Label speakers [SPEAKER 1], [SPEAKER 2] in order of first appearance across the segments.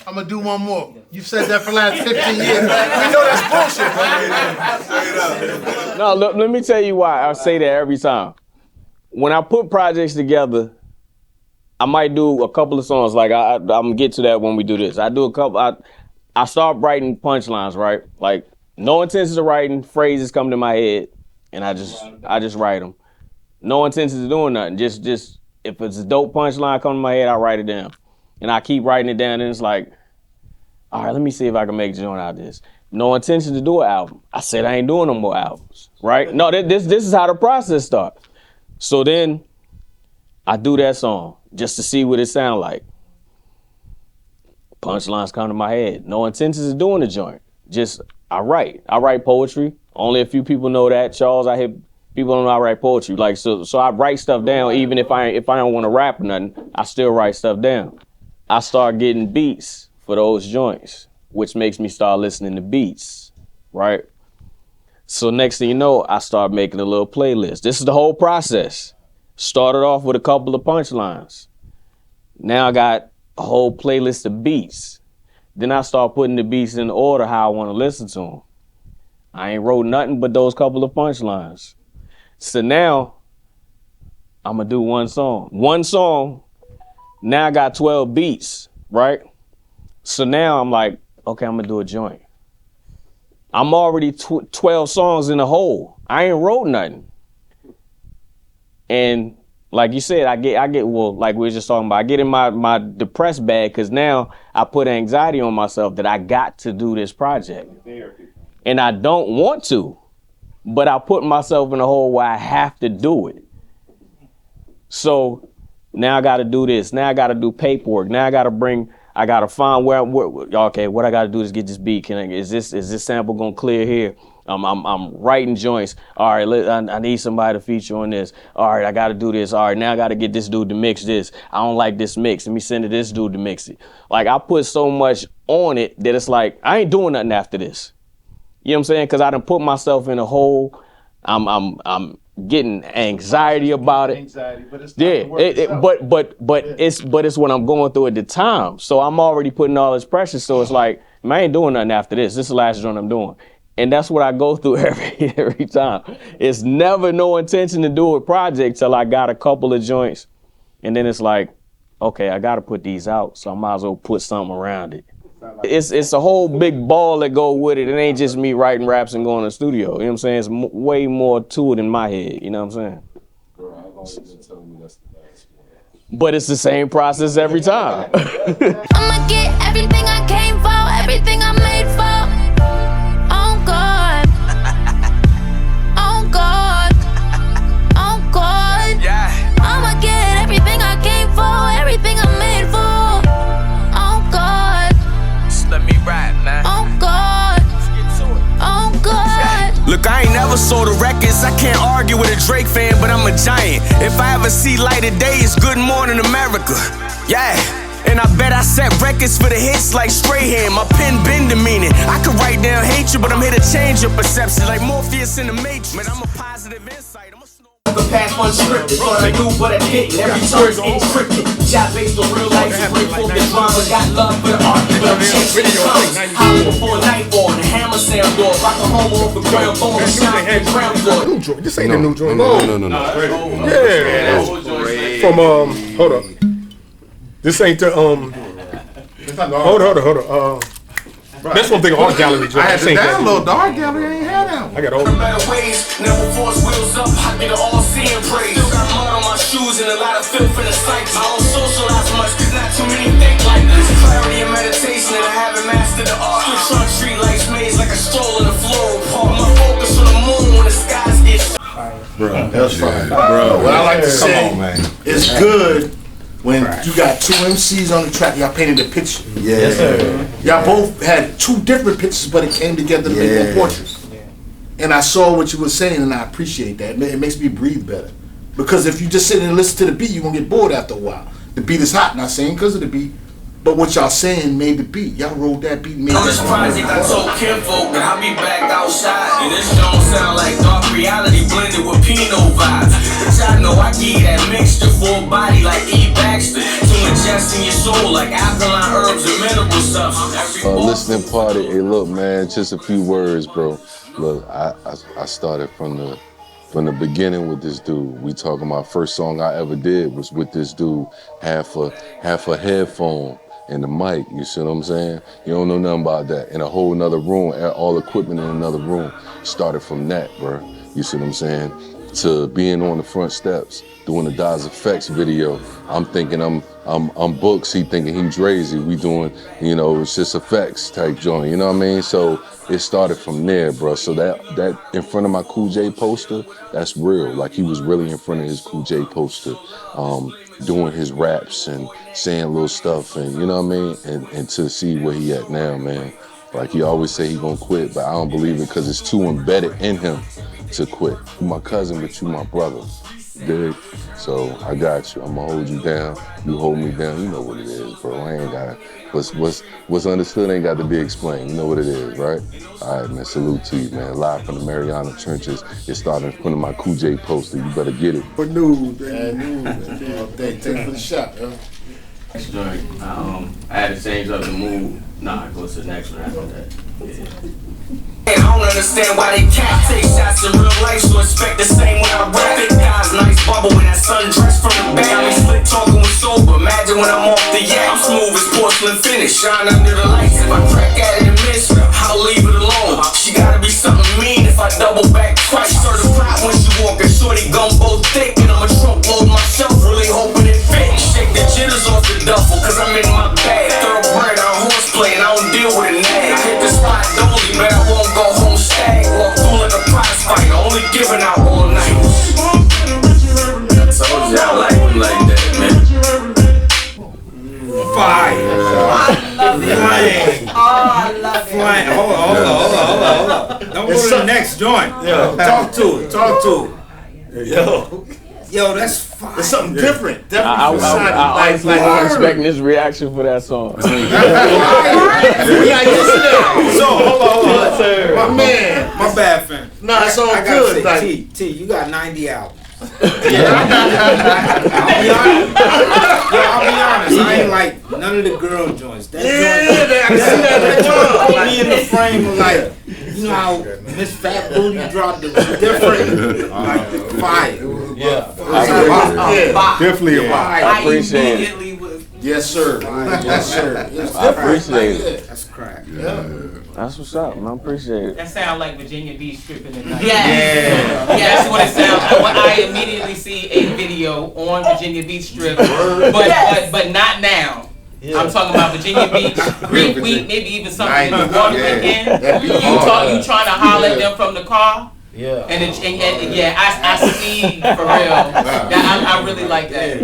[SPEAKER 1] I'm gonna do one more. You've said that for the last 15 years. We know that's bullshit.
[SPEAKER 2] No, let me tell you why I say that every time. When I put projects together, I might do a couple of songs. Like I'm gonna get to that when we do this. I do a couple. I start writing punchlines, right? Like no intentions of writing, phrases come to my head, and I just write them. No intentions of doing nothing. Just if it's a dope punchline come to my head, I write it down, and I keep writing it down. And it's like, all right, let me see if I can make a joint out of this. No intention to do an album. I said I ain't doing no more albums, right? No, this is how the process starts. So then I do that song just to see what it sound like. Punchlines come to my head. No intentions of doing the joint. Just I write poetry. Only a few people know that. Charles, I hear people don't know I write poetry. Like so I write stuff down even if I don't want to rap or nothing. I still write stuff down. I start getting beats for those joints, which makes me start listening to beats, right? So next thing you know, I start making a little playlist. This is the whole process. Started off with a couple of punchlines. Now I got a whole playlist of beats. Then I start putting the beats in order how I want to listen to them. I ain't wrote nothing but those couple of punchlines. So now I'm gonna do one song. One song, now I got 12 beats, right? So now I'm like, okay, I'm gonna do a joint. I'm already 12 songs in the hole. I ain't wrote nothing. And like you said, I get well, like we were just talking about, I get in my depressed bag because now I put anxiety on myself that I got to do this project. And I don't want to, but I put myself in a hole where I have to do it. So now I gotta do this. Now I gotta do paperwork. Now I gotta find where okay, what I gotta do is get this beat. Is this sample gonna clear here? I'm writing joints. All right, I need somebody to feature on this. All right, I gotta do this. All right, now I gotta get this dude to mix this. I don't like this mix. Let me send it to this dude to mix it. Like I put so much on it that it's like, I ain't doing nothing after this. You know what I'm saying? Cause I done put myself in a hole. I'm getting anxiety about it.
[SPEAKER 1] But it's
[SPEAKER 2] it's what I'm going through at the time. So I'm already putting all this pressure. So it's like, man, I ain't doing nothing after this. This is the last joint I'm doing. And that's what I go through every time. It's never no intention to do a project till I got a couple of joints. And then it's like, okay, I gotta put these out. So I might as well put something around it. It's a whole big ball that go with it. It ain't just me writing raps and going to the studio. You know what I'm saying? It's way more to it in my head. You know what I'm saying?
[SPEAKER 3] Bro, I've always been telling you that's the last one.
[SPEAKER 2] But it's the same process every time.
[SPEAKER 4] I'ma get everything I came for, everything I made for. On God. On God. On God. Yeah. I'ma get everything I came for, everything I made for. On God.
[SPEAKER 5] Just let me ride, man.
[SPEAKER 4] On God. On God.
[SPEAKER 5] Look, I ain't never sold the records. I can't argue with a Drake fan, but I'm a giant. If I ever see light of day, it's Good Morning America. Yeah. And I bet I set records for the hits like Strahan. My pen been demeaning. I could write down hatred, but I'm here to change your perception. Like Morpheus in the Matrix. Man, I'm a positive insight.
[SPEAKER 6] The past unscripted, thought I knew, but I didn't. Every story's encrypted. Shot based on real life, so grateful that drama. Got love for the art, but I'm chasing the tongues. Hollow before nightfall, the hammer sound door. Rock a home off the ground bone, shine the ground floor.
[SPEAKER 7] This ain't a new joint.
[SPEAKER 3] No.
[SPEAKER 7] Yeah. From hold up. This ain't the Hold on. That's one thing art gallery joint.
[SPEAKER 1] I had to download the art gallery. I ain't had that one.
[SPEAKER 7] I got all
[SPEAKER 6] better ways, never force wheels up. I get it all seeing praise. Still got mud on my shoes and a lot of filth in the sights. I don't socialize much, cause not too many think like this. Clarity and meditation, and I haven't mastered the art. Switch on street lights maze like a stroll in a floral park. My focus on the moon when the skies get.
[SPEAKER 1] Bro, that's fine. Bro, what I like to say is good. When you got two MCs on the track, y'all painted a picture.
[SPEAKER 3] Yeah. Yes, sir.
[SPEAKER 1] Y'all both had two different pictures, but it came together to make one portrait. Yeah. And I saw what you were saying, and I appreciate that. It makes me breathe better. Because if you just sit and listen to the beat, you're going to get bored after a while. The beat is hot, not saying because of the beat, But what y'all saying made the beat. Y'all wrote that beat, made
[SPEAKER 6] On this
[SPEAKER 1] that
[SPEAKER 6] project, I told kinfolk that I'll be back outside. And this don't sound like dark reality blended with Pinot vibes. But y'all know I give that mixture for a body like E. Baxter. To ingest in your soul like alkaline herbs and mineral substances.
[SPEAKER 3] Listening party, hey look man, just a few words, bro. Look, I started from the beginning with this dude. We talking about first song I ever did was with this dude, half a headphone and the mic, you see what I'm saying? You don't know nothing about that. In a whole nother room, all equipment in another room. Started from that, bro. You see what I'm saying? To being on the front steps, doing the Daz Effects video. I'm thinking I'm Books, he thinking he Drazy. We doing, you know, it's just effects type joint, you know what I mean? So it started from there, bro. So that in front of my Cool J poster, that's real. Like he was really in front of his Cool J poster, doing his raps and saying little stuff, and you know what I mean? And to see where he at now, man. Like he always say he gonna quit, but I don't believe it because it's too embedded in him to quit. You my cousin, but you my brother. Dig? So I got you. I'ma hold you down. You hold me down. You know what it is, bro. I ain't got what's understood ain't got to be explained. You know what it is, right? All right, man. Salute to you, man. Live from the Mariana trenches. It started in front of my Cool J poster. You better get it.
[SPEAKER 1] For news, man. Take it for the shot, yo.
[SPEAKER 2] Next joint, I had to change up the mood. Nah, go to the next one after that. Yeah.
[SPEAKER 6] I don't understand why they can't take shots in real life, so expect the same when I rap. Big guys, nice bubble when that sundress from the back. I'm slick talking with sober, imagine when I'm off the yak. I'm smooth as porcelain finish, shine under the lights. If I crack at it and miss, I'll leave it alone. She gotta be something mean if I double back twice. Certified when she walking, shorty gumbo thick. And I'ma trunk load myself, really hoping it fits. Shake the jitters off the duffel, cause I'm in my bag. Thoroughbred on horseplay and I don't deal with a nag. I hit the spot dolly, but I won't go home stag. Walk through like a prize fight, only giving out all night. I told you I like him like that, man.
[SPEAKER 8] Fire. I love it. Oh, I love it. Hold on. Don't go to the next joint. Yo, talk to it. Yo, that's fire.
[SPEAKER 1] It's something different.
[SPEAKER 2] I honestly wasn't expecting this reaction for that song.
[SPEAKER 8] So, hold on.
[SPEAKER 1] My man.
[SPEAKER 8] My bad, fam.
[SPEAKER 1] Nah, it's all
[SPEAKER 8] I
[SPEAKER 1] good.
[SPEAKER 8] gotta say,
[SPEAKER 1] Like,
[SPEAKER 8] T, you got 90 albums. I'll be honest. I ain't like none of the girl joints. That
[SPEAKER 1] I can see that.
[SPEAKER 8] joint, me in the frame of like, you know how Miss Fat Booty dropped it was different, like fire.
[SPEAKER 7] Yeah. Definitely a vibe.
[SPEAKER 2] I appreciate it.
[SPEAKER 1] Yes, sir. Yes, sir.
[SPEAKER 2] I appreciate it.
[SPEAKER 8] That's crack.
[SPEAKER 2] That's what's up, man. I appreciate it.
[SPEAKER 9] That sounds like Virginia Beach stripping at night.
[SPEAKER 8] Yeah.
[SPEAKER 9] That's what it sounds like. When I immediately see a video on Virginia Beach strip, but not now. Yeah. I'm talking about Virginia Beach, Greek week, maybe even something in the water weekend. You trying to holler at them from the car? Yeah. And I see for real. I really like that.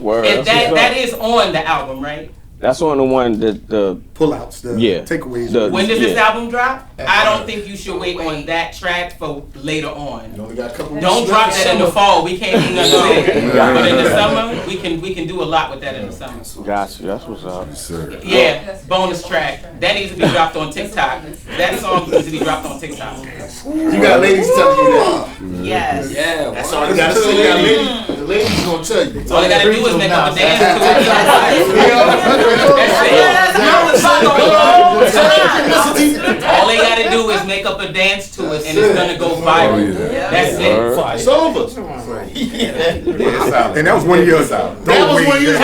[SPEAKER 2] Word.
[SPEAKER 9] And that is on the album, right?
[SPEAKER 2] That's on the one that the
[SPEAKER 7] Pullouts, the takeaways.
[SPEAKER 9] When does this album drop? I don't think you should wait on that track for later on.
[SPEAKER 1] You only got a couple.
[SPEAKER 9] Don't drop that in the fall. We can't do nothing with it. But in the summer, we can do a lot with that in the summer.
[SPEAKER 2] Gotcha. That's what's up.
[SPEAKER 9] Yeah, bonus track. That needs to be dropped on TikTok. That song needs to be dropped on TikTok.
[SPEAKER 1] You got ladies telling you that.
[SPEAKER 9] Yes.
[SPEAKER 1] Yeah. That's all you gotta say. The ladies gonna tell you.
[SPEAKER 9] All they gotta do is make up a dance to it. All they gotta do is make up a dance to it, and it's gonna go viral. That's it.
[SPEAKER 1] It's over.
[SPEAKER 7] And that was 1 year ago.
[SPEAKER 1] That was 1 year ago. I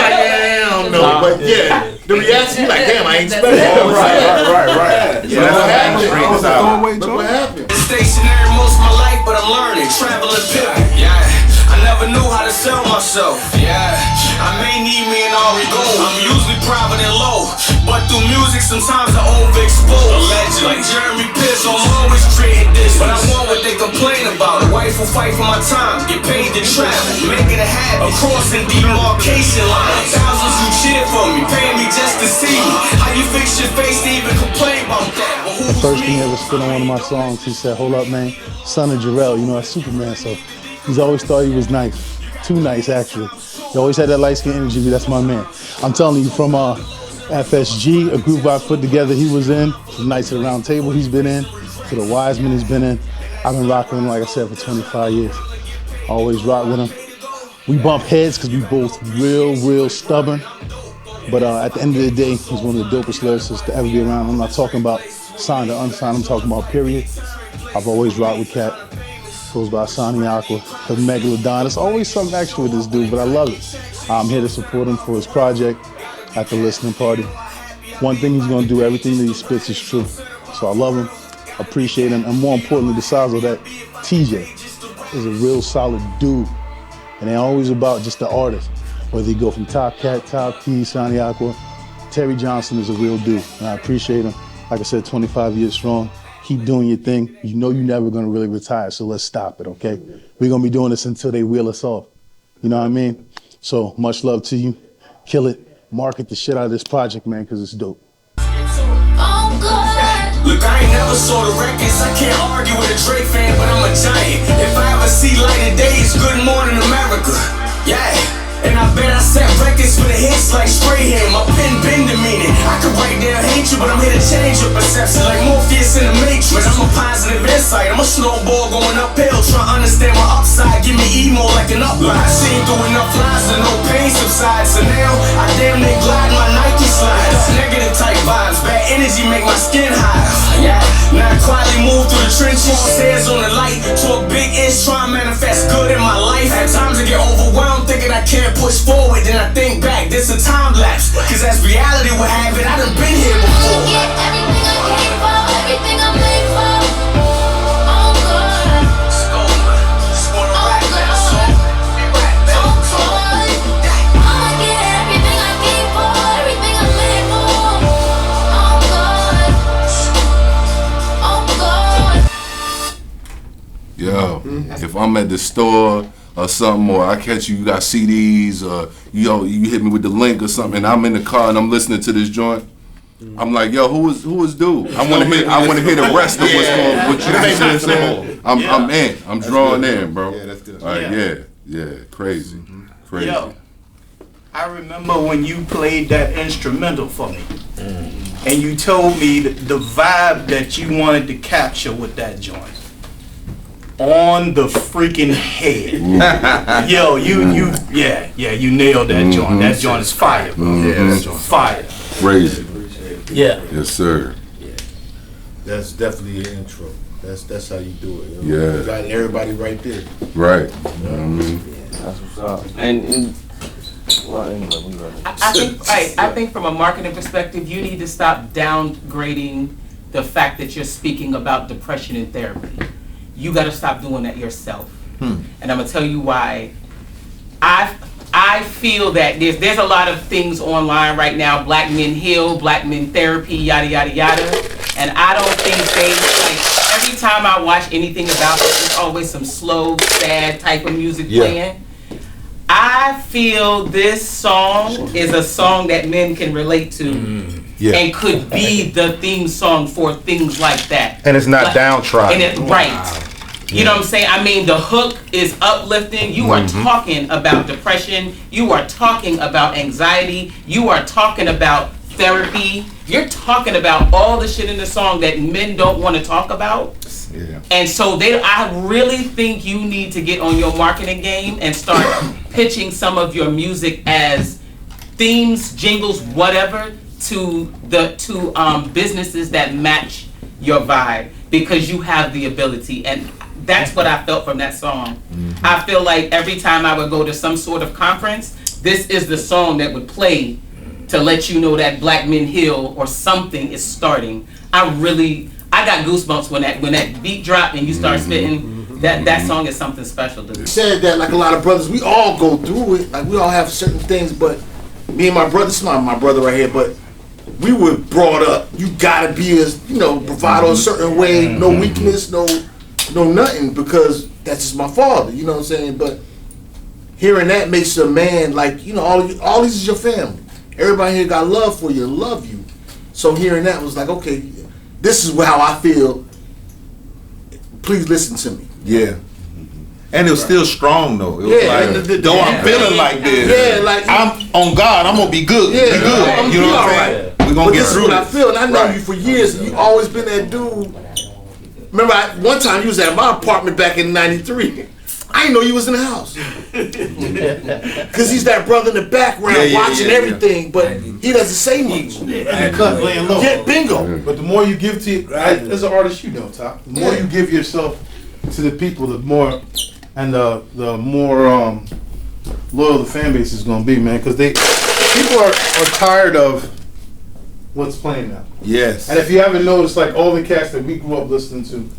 [SPEAKER 1] don't know, but yeah, the reaction, you like, damn, I ain't expecting that.
[SPEAKER 3] Right.
[SPEAKER 1] So what happened?
[SPEAKER 6] Been stationary most of my life, but I'm learning, traveling, pivoting. Yeah, I never knew how to sell myself. Yeah, I may need me an Origo. I'm usually private and low, but through music sometimes I overexpose. Legend like Jeremy Pierce, I'm always creating this, but I want what they complain about. A wife will fight for my time, get paid to travel, making it happen, crossing demarcation lines. Thousands who cheer for me, paying me just to see me. How you fix your face to even complain about that?
[SPEAKER 10] The first thing he ever spit on one of my songs, he said, "Hold up, man, son of Jarrell, you know, that's Superman." So he's always thought he was nice, too nice actually. He always had that light skin energy, but that's my man. I'm telling you, from FSG, a group I put together, he was in. The Knights of the Round Table he's been in. For the Wiseman he's been in. I've been rocking him, like I said, for 25 years. Always rock with him. We bump heads because we both real stubborn. But at the end of the day, he's one of the dopest lyricists to ever be around. I'm not talking about signed or unsigned, I'm talking about period. I've always rocked with Cat. Goes by SaNi AqUa, the Megalodon. There's always something extra with this dude, but I love it. I'm here to support him for his project at the listening party. One thing he's gonna do, everything that he spits is true. So I love him, appreciate him, and more importantly, besides all that, TJ is a real solid dude. And they're always about just the artist. Whether you go from Top Cat, Top T, SaNi AqUa, Terry Johnson is a real dude, and I appreciate him. Like I said, 25 years strong. Keep doing your thing. You know you're never gonna really retire, so let's stop it, okay? We're gonna be doing this until they wheel us off. You know what I mean? So much love to you. Kill it. Market the shit out of this project, man, because it's dope.
[SPEAKER 5] Look, I ain't never saw the records. I can't argue with a Drake fan, but I'm a giant. If I ever see light of day, it's Good Morning America. Yeah. And I bet I set records for the hits like Strahan. My pen been demeaning. I could write down hate you, but I'm here to change your perception like Morpheus in the Matrix. I'm a positive insight. I'm a snowball going uphill, trying to understand my upside. Give me emo like an upline. Seen through enough lies and no pain subsides. So now I damn near glide my Nike slides. Negative type vibes, bad energy make my skin hot. Yeah. Now I quietly move through the trenches, stairs on the light. Talk big ish, try and manifest good in my life. At times I get overwhelmed, thinking I can't push forward, then I think back, this a time lapse. Cause as reality would have it, I done been here before.
[SPEAKER 4] Get everything I came for, everything I'm made for. Oh God.
[SPEAKER 5] Just wanna rap that song.
[SPEAKER 4] I'ma get everything I came for, everything I'm made for. Oh God. Oh God.
[SPEAKER 3] Yo, if I'm at the store or something, or I catch you got CDs, or you hit me with the link or something, and I'm in the car and I'm listening to this joint, I'm like, yo, who is dude? I want to hear the rest of what's going on. What you saying? I'm in. I'm drawing in, bro.
[SPEAKER 7] Yeah, that's good.
[SPEAKER 3] All right, yeah, crazy, crazy.
[SPEAKER 8] Yo, I remember when you played that instrumental for me, and you told me the vibe that you wanted to capture with that joint. On the freaking head. Yo, you nailed that joint. That joint is fire, bro.
[SPEAKER 7] Yeah, that joint.
[SPEAKER 8] Fire.
[SPEAKER 3] Crazy.
[SPEAKER 8] Yeah.
[SPEAKER 3] Yes, sir.
[SPEAKER 1] Yeah. That's definitely an intro. That's how you do it.
[SPEAKER 3] Yeah.
[SPEAKER 1] You got everybody right there.
[SPEAKER 3] Right.
[SPEAKER 2] That's what's up. And well, anyway, we ready.
[SPEAKER 9] I think from a marketing perspective, you need to stop downgrading the fact that you're speaking about depression in therapy. You got to stop doing that yourself. And I'm gonna tell you why. I feel that there's a lot of things online right now. Black men heal, black men therapy, yada yada yada. And I don't think every time I watch anything about it, there's always some slow, sad type of music playing. I feel this song is a song that men can relate to. And could be the theme song for things like that.
[SPEAKER 7] And it's not downtrodden.
[SPEAKER 9] Right. You know what I'm saying? I mean, the hook is uplifting. You are talking about depression. You are talking about anxiety. You are talking about therapy. You're talking about all the shit in the song that men don't want to talk about. Yeah. And so I really think you need to get on your marketing game and start pitching some of your music as themes, jingles, whatever, to businesses that match your vibe, because you have the ability. And that's what I felt from that song. I feel like every time I would go to some sort of conference, this is the song that would play to let you know that Black Men Heal or something is starting. I got goosebumps when that beat dropped and you start spitting. That song is something special, dude.
[SPEAKER 1] You said that like a lot of brothers, we all go through it. Like we all have certain things, but me and my brother, this is my brother right here, but we were brought up, you gotta be bravado a certain way, no weakness, no nothing, because that's just my father, you know what I'm saying? But hearing that makes a man like, all these is your family. Everybody here got love for you and love you. So hearing that was like, okay, this is how I feel. Please listen to me.
[SPEAKER 7] Yeah. And it was still strong though. It was like, though I'm feeling like this, I'm on God, I'm gonna be good. Be good. You know what I'm saying? We're gonna get through
[SPEAKER 1] this. I feel, and I know you for years, and you always been that dude. Remember, one time you was at my apartment back in '93. I didn't know you was in the house. Because he's that brother in the background watching everything, but he doesn't say much.
[SPEAKER 10] And cut laying low.
[SPEAKER 1] Yeah, bingo.
[SPEAKER 10] But the more you give to, as an artist, you know, Top, the more you give yourself to the people, the more, and the more loyal the fan base is going to be, man. Because people are tired of what's playing now.
[SPEAKER 7] Yes.
[SPEAKER 10] And if you haven't noticed, like all the cats that we grew up listening to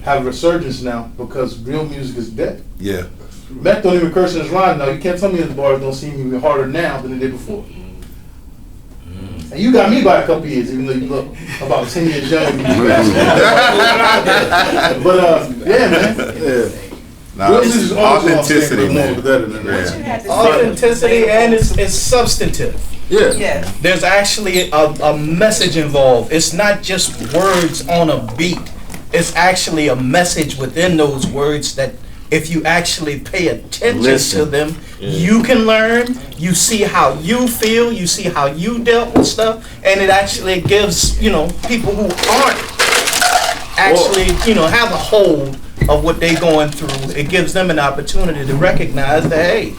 [SPEAKER 10] have a resurgence now because real music is dead.
[SPEAKER 7] Yeah.
[SPEAKER 10] Mac don't even curse in his line now. You can't tell me his bars don't seem even harder now than they did before. And you got me by a couple years, even though you look about 10 years younger than me. But yeah, man. Yeah.
[SPEAKER 7] Nah, it's authenticity, man.
[SPEAKER 11] Authenticity and it's substantive.
[SPEAKER 1] Yeah.
[SPEAKER 11] There's actually a message involved. It's not just words on a beat. It's actually a message within those words that if you actually pay attention to them, you can learn, you see how you feel, you see how you dealt with stuff, and it actually gives, people who aren't actually, have a hold of what they're going through, it gives them an opportunity to recognize that, hey,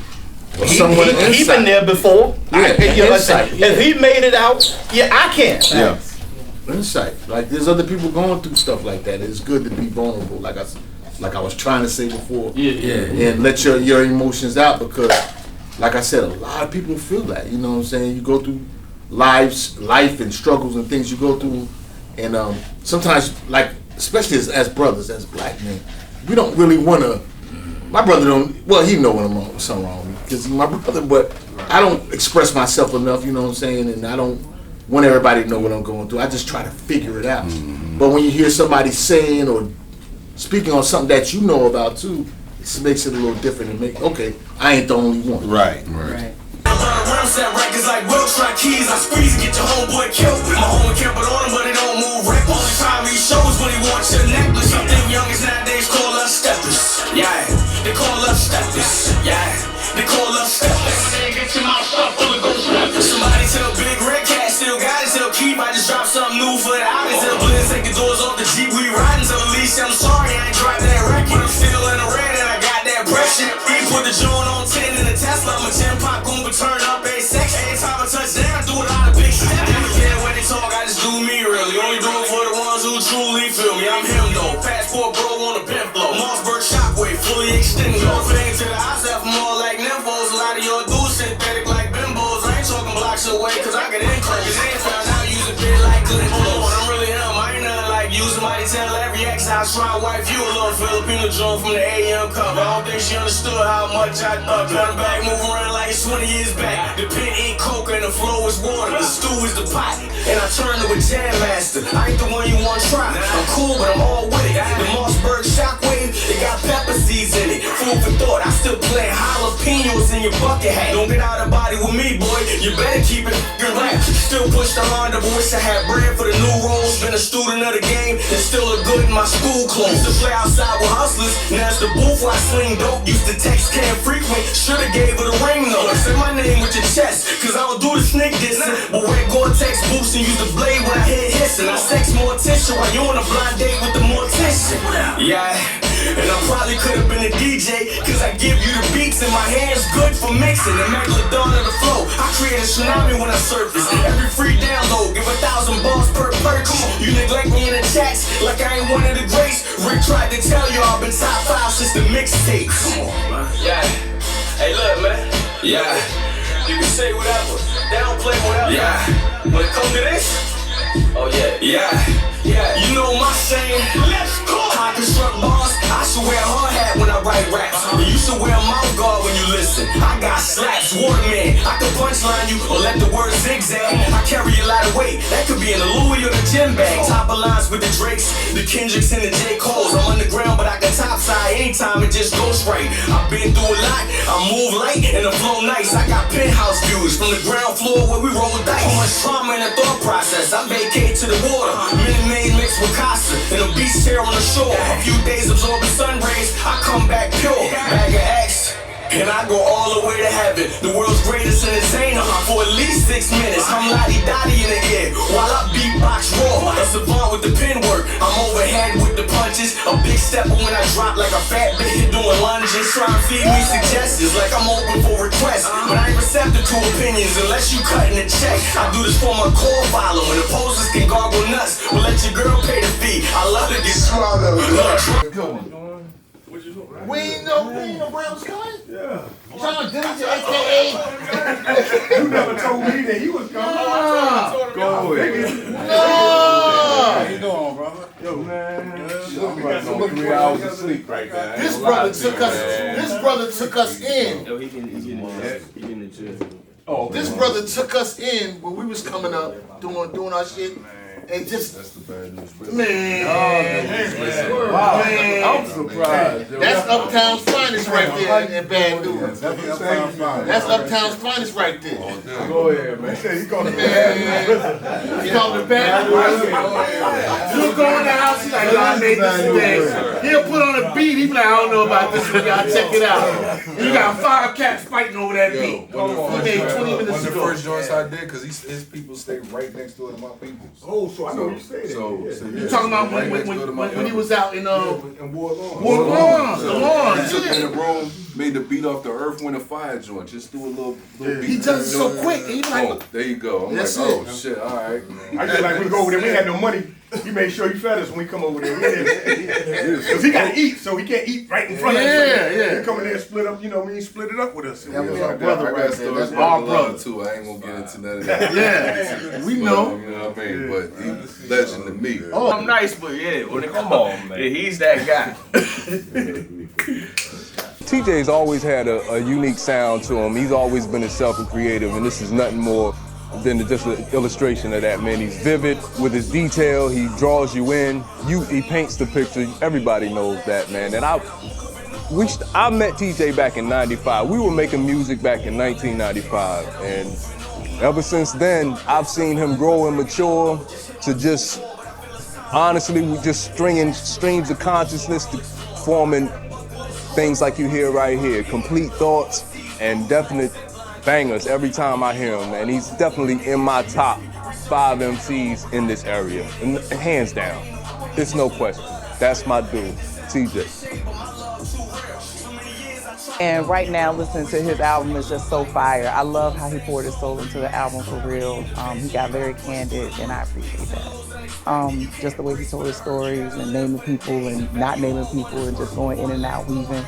[SPEAKER 11] he's been there before. If he made it out, I can.
[SPEAKER 1] Yeah. Insight. Like there's other people going through stuff like that. It's good to be vulnerable. Like I was trying to say before. And let your emotions out because, like I said, a lot of people feel that. You know what I'm saying? You go through life and struggles and things you go through, and sometimes, like especially as brothers, as black men, we don't really want to. My brother don't. Well, he know when I'm wrong, something wrong with me because he's my brother. But I don't express myself enough. You know what I'm saying? And I don't want everybody to know what I'm going through. I just try to figure it out. But when you hear somebody saying or speaking on something that you know about too, it makes it a little different and okay, I ain't the only one.
[SPEAKER 7] Right.
[SPEAKER 6] Set records like Will try keys, I squeeze and get your homeboy killed. My homie kept it on him, but it don't move right. Only time he shows when he wants your necklace. I think youngest nowadays call us steppers. Yeah, they call us steppers. Yeah, they call us steppers. Get your mouth stuffed full of ghost rappers. Somebody tell Big Red Cat still got it, still keep. I just dropped something new for the outlets. Tell Blizz take the doors off the Jeep we riding. Tell Elise I'm sorry I ain't dropped that record. I'm still in the red and I got that pressure. He put the joint on 10 in the Tesla. I'm a 10 pop goomba turn up a sex. Every time I touch down, do it out of big step. Yeah, when they talk, I just do me really. Only do it for the ones who truly feel me. I'm him though. Passport bro on the pimp flow. Mossberg shockwave, fully extended. No thing to the eyes left more like nymphos. A lot of your dudes synthetic like bimbos. I ain't talking blocks away, cause I get in close. Cause they ain't found out use a bit like good flow. I'm really him, I ain't nothing like you. Somebody tell every ex I was trying to wife you a little Filipino joint from the AM cover. I don't think she understood how much I thought. Got her back, move around like it's 20 years back. The pen ain't coke and the flow is water. The stew is the pot, and I turn to a jam master. I ain't the one you want to try. I'm cool, but I'm all with it. The Mossberg shockwave, it got pepper seeds in it. Food for thought, I still play jalapenos in your bucket hat. Don't get out of body with me, boy. You better keep it rap. Still push the Honda, but wish I had bread for the new rolls. Been a student of the game, and still look good in my school clothes. Used to play outside with hustlers, now it's the booth where I sling dope. Used to text Cam frequent, shoulda gave her the ring though. Say my name with your chest, cause I don't do the sneak dissing. But wear Gore-Tex boots and use the blade when I hit hissing. I sex more attention while you on a blind date with the mortician. Yeah, and I probably could've been a DJ, cause I give you the beats and my hands good for mixing. The Megalodon of the flow, I create a tsunami when I surface. Every free download, give 1,000 bars per purchase. You neglect me in the chats like I ain't one of the greats. Rick tried to tell you I've been top 5 since the mixtapes. Come on, man. Yeah. Hey, look, man. Yeah. You can say whatever. They don't play whatever. Yeah. When it comes to this, oh yeah. Yeah. Yeah. You know my saying. Let's go. I construct bars. I should wear a hard hat when I write raps. You should wear a mouth guard when you listen. I got slaps, Waterman. I can punchline you or let the word zigzag. I carry a lot of weight. That could be in a Louis or a gym bag. Top of lines with the Drakes, the Kendricks, and the J. Coles. I'm underground, but I can topside anytime it just goes right. I've been through a lot. I move light and the flow nice. I got penthouse views from the ground floor where we roll dice. So much trauma in the thought process. I vacate to the water. Minute mixed with Casa and a beast here on the shore. A few days absorbing sun rays, I come back pure.
[SPEAKER 5] and I go all the way to heaven. The world's greatest entertainer for at least 6 minutes. I'm lottie-dottie in the air while I beatbox raw. A savant with the pen work, I'm overhead with the punches. A big stepper when I drop like a fat bitch doing lunges. Try and feed me suggestions like I'm open for requests, but I ain't receptive to opinions unless you cutting a check. I do this for my core following. Opposers can gargle nuts, but let your girl pay the fee. I love to get swallowed.
[SPEAKER 1] We ain't know Brown was coming? Yeah. John Dillinger, a.k.a.
[SPEAKER 12] You never told me that he was coming.
[SPEAKER 3] Go ahead.
[SPEAKER 1] No.
[SPEAKER 12] How you doing, brother? Yo, man.
[SPEAKER 3] I'm like on 3 hours of sleep right now.
[SPEAKER 1] This brother took us in.
[SPEAKER 2] Yo, he getting the chest.
[SPEAKER 1] Oh, this brother took us in when we was coming up, doing our shit. And just
[SPEAKER 3] that's the bad news.
[SPEAKER 1] Man,
[SPEAKER 12] Wow.
[SPEAKER 1] I'm surprised. That's Uptown's finest right there in Bad News. That's Uptown's finest right there.
[SPEAKER 12] Go ahead, man. He said he called it
[SPEAKER 1] Bad News. He called it Bad News. You go in the house, he's like, I made this thing. He'll put on a beat, he be like, I don't know about this one, y'all check it out. You got 5 cats fighting over that beat. He made 20 minutes
[SPEAKER 3] One of the
[SPEAKER 1] ago.
[SPEAKER 3] first joints I did, because his people stay right next door to my people.
[SPEAKER 12] Oh, so I know you say that.
[SPEAKER 1] You talking about when he was out in
[SPEAKER 12] Ward
[SPEAKER 1] Lawn?
[SPEAKER 3] He took me in the room, made the beat off the Earth, Wind, and Fire joint. Just do a little beat.
[SPEAKER 1] He does it so quick. He like,
[SPEAKER 3] oh, there you go. I'm like, oh shit, all right.
[SPEAKER 12] I just like we go over there. We had no money. He made sure he fed us when we come over there. Because he got to eat, so he can't eat right in front of us.
[SPEAKER 1] Yeah.
[SPEAKER 12] He come in there and split up. You know, he split it up with us.
[SPEAKER 1] Yeah, we
[SPEAKER 3] Like
[SPEAKER 1] brother right there. That's our brother
[SPEAKER 3] too. I ain't gonna get into none of that.
[SPEAKER 1] Yeah, we know.
[SPEAKER 3] You know what I mean? But he's a legend to me.
[SPEAKER 2] Oh, I'm nice, but yeah, come on, man. Yeah, he's that guy.
[SPEAKER 13] TJ's always had a unique sound to him. He's always been himself and creative, and this is nothing more than just an illustration of that, man. He's vivid with his detail. He draws you in. He paints the picture. Everybody knows that, man. And I met TJ back in '95. We were making music back in 1995, and ever since then, I've seen him grow and mature to just, honestly, we just stringing streams of consciousness to forming things like you hear right here, complete thoughts and definite bangers every time I hear him, and he's definitely in my top 5 MCs in this area, and hands down. It's no question. That's my dude, TJ.
[SPEAKER 14] And right now, listening to his album is just so fire. I love how he poured his soul into the album for real. He got very candid, and I appreciate that. Just the way he told his stories and naming people and not naming people and just going in and out, weaving.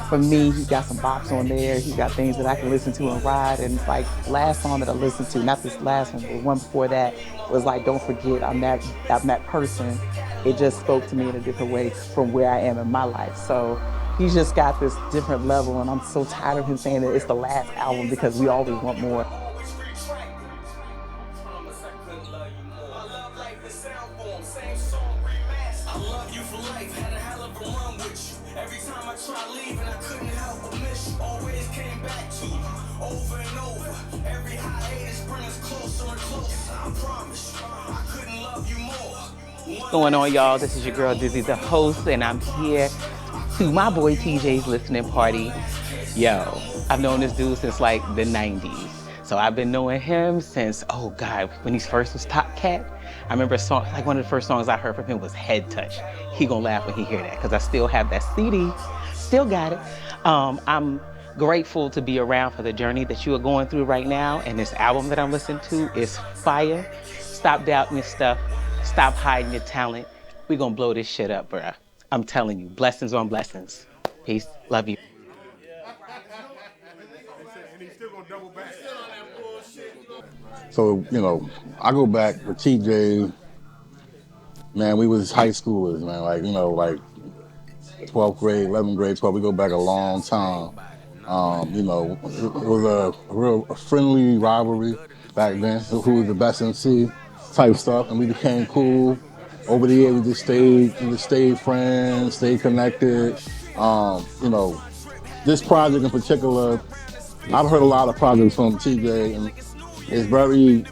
[SPEAKER 14] For me, he got some bops on there. He got things that I can listen to and ride. And like last song that I listened to, not this last one, but the one before that, was like, don't forget, I'm that person. It just spoke to me in a different way from where I am in my life. So he's just got this different level, and I'm so tired of him saying that it's the last album because we always want more. What's going on, y'all? This is your girl Dizzy, the host, and I'm here to my boy TJ's listening party. Yo, I've known this dude since like the 90s. So I've been knowing him since, oh God, when he first was Top Cat. I remember a song, like one of the first songs I heard from him was Head Touch. He gonna laugh when he hear that, because I still have that CD, still got it. I'm grateful to be around for the journey that you are going through right now, and this album that I'm listening to is fire. Stop doubting your stuff. Stop hiding your talent. We gonna blow this shit up, bruh. I'm telling you, blessings on blessings. Peace, love you.
[SPEAKER 10] So, you know, I go back with TJ, man, we was high schoolers, man, like, you know, like 12th grade, 11th grade, 12th, we go back a long time. You know, it was a real friendly rivalry back then, who was the best MC type stuff, and we became cool. Over the years, we just stayed friends, stayed connected. You know, this project in particular, I've heard a lot of projects from TJ, and it's very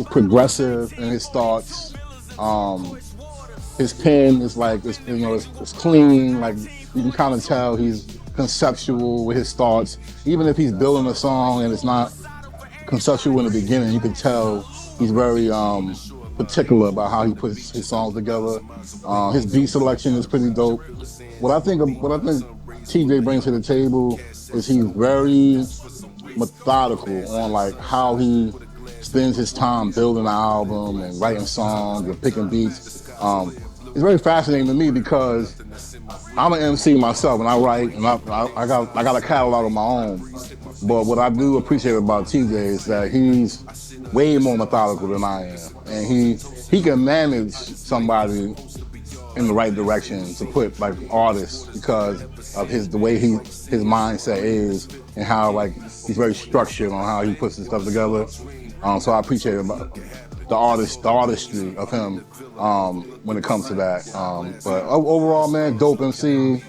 [SPEAKER 10] progressive in his thoughts. His pen is like, it's clean. Like you can kind of tell he's conceptual with his thoughts. Even if he's building a song and it's not conceptual in the beginning, you can tell he's very particular about how he puts his songs together. His beat selection is pretty dope. What I think TJ brings to the table is he's very methodical on like how he spends his time building an album and writing songs and picking beats. It's very fascinating to me because I'm an MC myself and I write and I got a catalog of my own. But what I do appreciate about TJ is that he's way more methodical than I am, and he can manage somebody in the right direction to put like artists because of the way his mindset is and how like he's very structured on how he puts his stuff together. So I appreciate about the artistry of him when it comes to that. But overall, man, dope MC.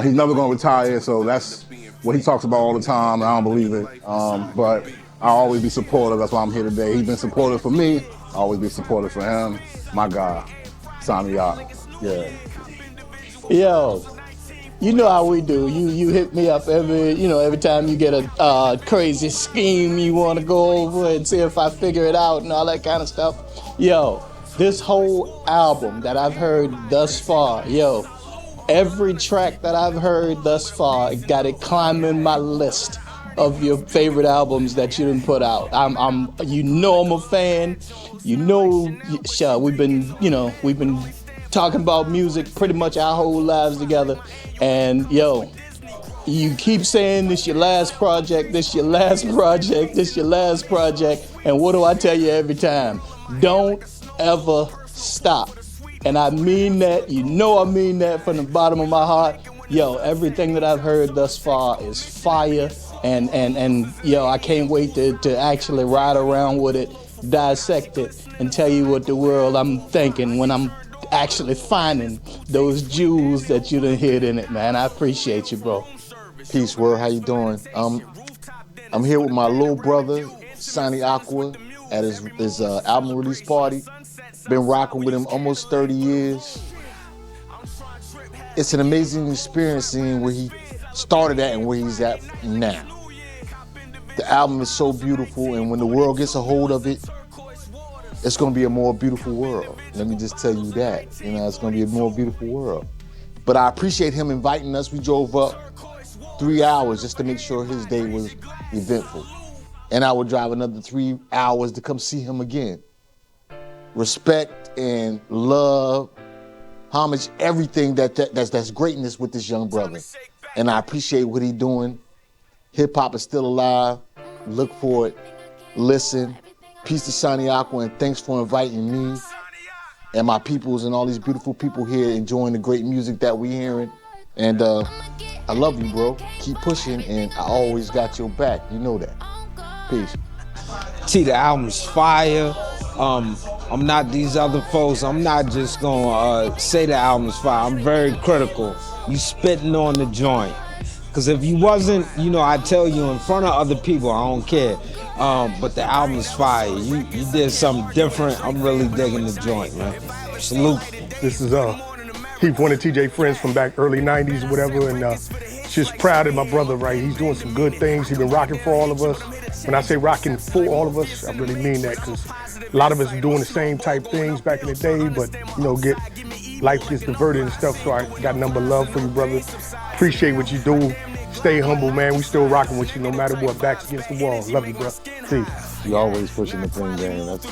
[SPEAKER 10] He's never gonna retire, so that's what he talks about all the time, and I don't believe it. But I'll always be supportive. That's why I'm here today. He's been supportive for me. I'll always be supportive for him. My guy, SaNi AqUa. Yeah.
[SPEAKER 11] Yo, you know how we do. You hit me up every time you get a crazy scheme you want to go over and see if I figure it out and all that kind of stuff. Yo, this whole album that I've heard thus far, every track that I've heard thus far got it climbing my list of your favorite albums that you done put out. I'm a fan. We've been talking about music pretty much our whole lives together. And you keep saying this your last project, this your last project, this your last project. And what do I tell you every time? Don't ever stop. And I mean that, I mean that from the bottom of my heart. Everything that I've heard thus far is fire. And I can't wait to actually ride around with it, dissect it, and tell you what the world I'm thinking when I'm actually finding those jewels that you done hid in it, man. I appreciate you, bro.
[SPEAKER 15] Peace, word. How you doing? I'm here with my little brother, SaNi AqUa, at his album release party. Been rocking with him almost 30 years. It's an amazing experience seeing where he started at and where he's at now. The album is so beautiful, and when the world gets a hold of it, it's gonna be a more beautiful world. Let me just tell you that. It's gonna be a more beautiful world. But I appreciate him inviting us. We drove up 3 hours just to make sure his day was eventful. And I would drive another 3 hours to come see him again. Respect and love, homage, everything that's greatness with this young brother. And I appreciate what he's doing. Hip hop is still alive. Look for it. Listen. Peace to SaNi AqUa, and thanks for inviting me and my peoples and all these beautiful people here enjoying the great music that we hearing. And I love you, bro. Keep pushing, and I always got your back. You know that. Peace.
[SPEAKER 16] The album's fire. I'm not these other folks. I'm not just gonna say the album's fire. I'm very critical. You spitting on the joint. Because if you wasn't, I tell you in front of other people, I don't care. But the album's fire. You did something different. I'm really digging the joint, man. Salute.
[SPEAKER 12] This is Heath, one of TJ friends from back early 90s or whatever, and just proud of my brother, right? He's doing some good things. He's been rocking for all of us. When I say rocking for all of us, I really mean that, because a lot of us are doing the same type things back in the day, but life gets diverted and stuff, so I got nothing but love for you, brother. Appreciate what you do. Stay humble, man. We still rocking with you no matter what. Backs against the wall. Love you, bro. Peace.
[SPEAKER 3] You always pushing the thing game. That's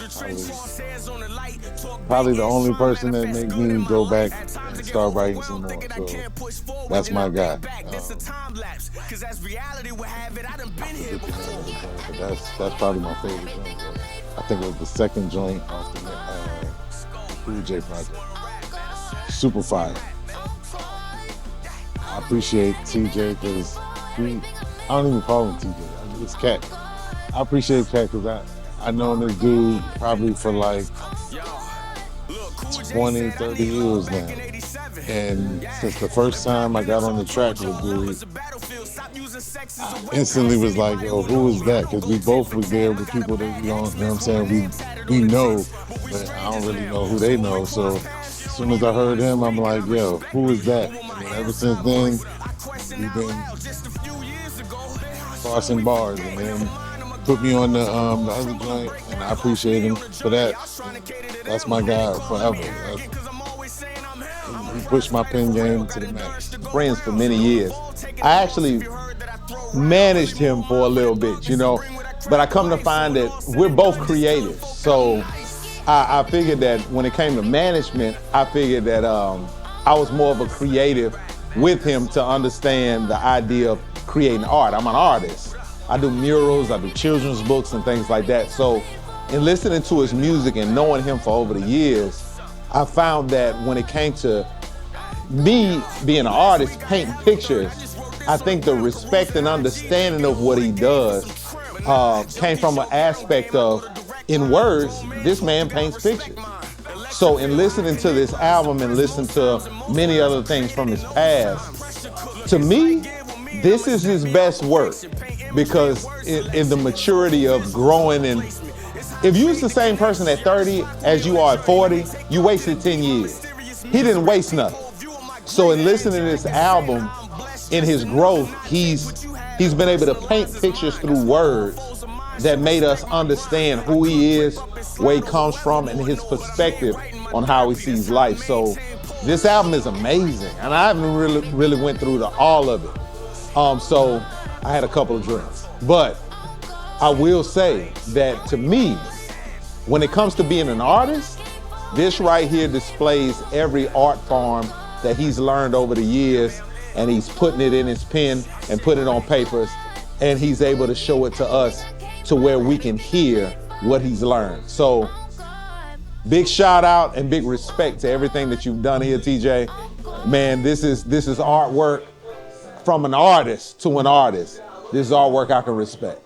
[SPEAKER 3] probably the only person that make me go back and start writing some more. So that's my guy. But that's probably my favorite joint. I think it was the second joint off the Cool J project. Super fire. I appreciate TJ because I don't even call him TJ. It's Cat. I appreciate Cat because I known this dude probably for like 20, 30 years now. And since the first time I got on the track with dude, I instantly was like, yo, who is that? Because we both were there with people that, you know what I'm saying, we know, but I don't really know who they know. So as soon as I heard him, I'm like, yo, who is that? And ever since then,
[SPEAKER 15] We've been crossing bars, and then put me on the other joint, and I appreciate him for that. That's my guy forever. He pushed my pen game to the max.
[SPEAKER 17] Friends for many years. I actually managed him for a little bit, you know, but I come to find that we're both creative. So I figured that when it came to management, I figured that I was more of a creative with him to understand the idea of creating art. I'm an artist. I do murals, I do children's books and things like that. So in listening to his music and knowing him for over the years, I found that when it came to me being an artist, painting pictures, I think the respect and understanding of what he does came from an aspect of, in words, this man paints pictures. So in listening to this album and listening to many other things from his past, to me, this is his best work, because in the maturity of growing, and if you're the same person at 30 as you are at 40, you wasted 10 years. He didn't waste nothing. So in listening to this album, in his growth, he's been able to paint pictures through words that made us understand who he is, where he comes from, and his perspective on how he sees life. So this album is amazing, and I haven't really went through all of it. So I had a couple of drinks, but I will say that to me, when it comes to being an artist, this right here displays every art form that he's learned over the years, and he's putting it in his pen and putting it on papers, and he's able to show it to us to where we can hear what he's learned. So big shout out and big respect to everything that you've done here, TJ. Man, this is artwork from an artist to an artist. This is artwork I can respect.